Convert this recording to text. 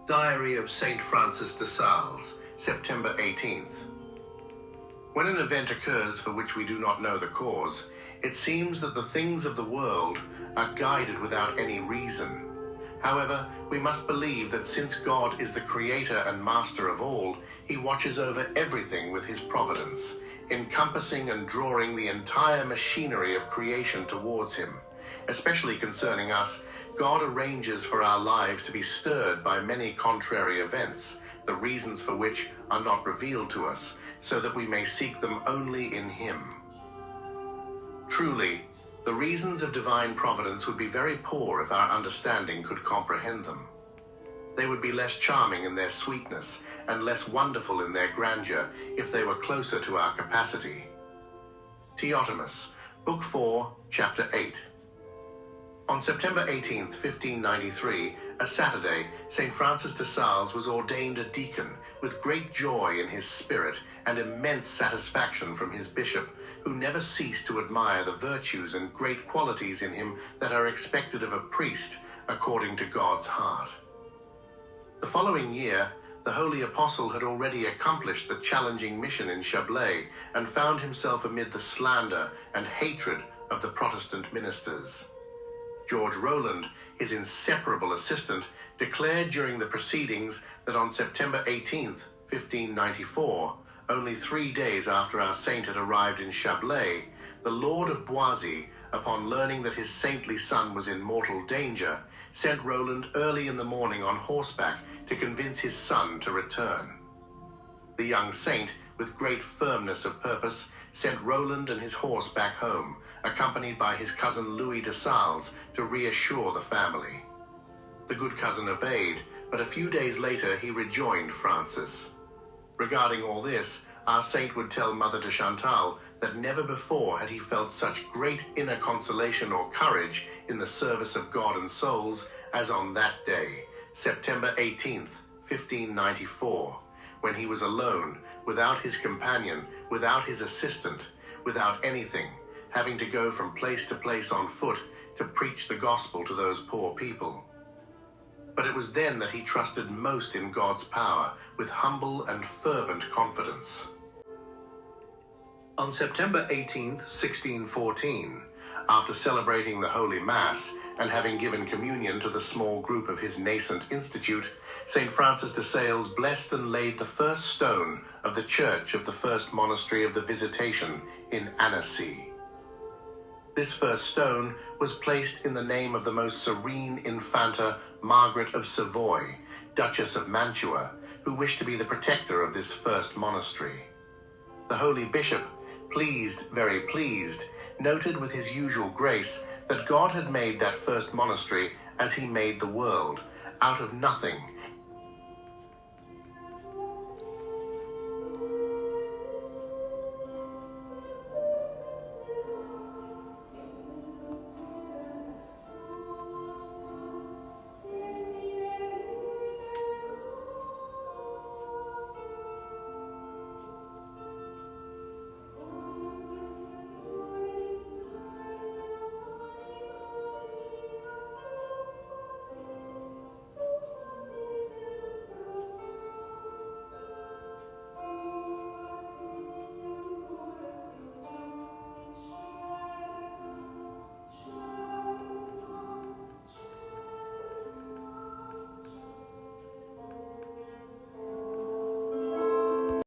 Diary of St. Francis de Sales, September 18th. When an event occurs for which we do not know the cause, it seems that the things of the world are guided without any reason. However, we must believe that since God is the creator and master of all, he watches over everything with his providence, encompassing and drawing the entire machinery of creation towards him. Especially concerning us, God arranges for our lives to be stirred by many contrary events, the reasons for which are not revealed to us, so that we may seek them only in him. Truly, the reasons of divine providence would be very poor if our understanding could comprehend them. They would be less charming in their sweetness and less wonderful in their grandeur if they were closer to our capacity. Theotimus, Book 4, Chapter 8. On September 18th, 1593, a Saturday, St. Francis de Sales was ordained a deacon with great joy in his spirit and immense satisfaction from his bishop, who never ceased to admire the virtues and great qualities in him that are expected of a priest according to God's heart. The following year, the holy apostle had already accomplished the challenging mission in Chablais and found himself amid the slander and hatred of the Protestant ministers. George Roland, his inseparable assistant, declared during the proceedings that on September 18th, 1594, only 3 days after our saint had arrived in Chablais, the Lord of Boisy, upon learning that his saintly son was in mortal danger, sent Roland early in the morning on horseback to convince his son to return. The young saint, with great firmness of purpose, sent Roland and his horse back home, accompanied by his cousin Louis de Sales to reassure the family. The good cousin obeyed, but a few days later he rejoined Francis. Regarding all this, our saint would tell Mother de Chantal that never before had he felt such great inner consolation or courage in the service of God and souls as on that day, September 18th, 1594, when he was alone, without his companion, without his assistant, without anything, having to go from place to place on foot to preach the gospel to those poor people. But it was then that he trusted most in God's power, with humble and fervent confidence. On September 18th, 1614, after celebrating the Holy Mass and having given communion to the small group of his nascent institute, St. Francis de Sales blessed and laid the first stone of the church of the first monastery of the Visitation in Annecy. This first stone was placed in the name of the most serene Infanta Margaret of Savoy, Duchess of Mantua, who wished to be the protector of this first monastery. The holy bishop, very pleased, noted with his usual grace that God had made that first monastery as he made the world, out of nothing,